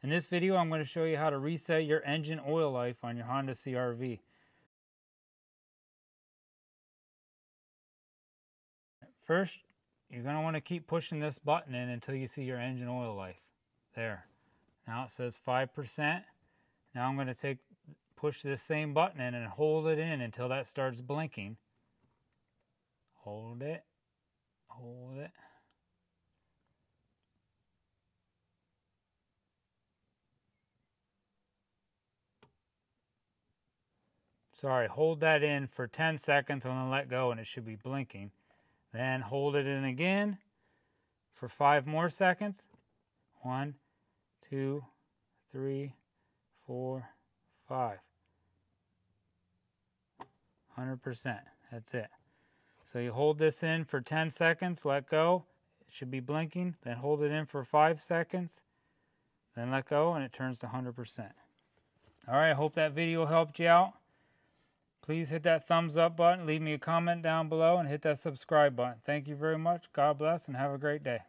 In this video, I'm going to show you how to reset your engine oil life on your Honda CRV. First, you're going to want to keep pushing this button in until you see your engine oil life. There. Now it says 5%. Now I'm going to push this same button in and hold it in until that starts blinking. Hold it. Hold it. Sorry, hold that in for 10 seconds and then let go and it should be blinking. Then hold it in again for 5 more seconds. 1, 2, 3, 4, 5. 100%. That's it. So you hold this in for 10 seconds, let go. It should be blinking. Then hold it in for 5 seconds. Then let go and it turns to 100%. Alright, I hope that video helped you out. Please hit that thumbs up button, leave me a comment down below, and hit that subscribe button. Thank you very much. God bless, and have a great day.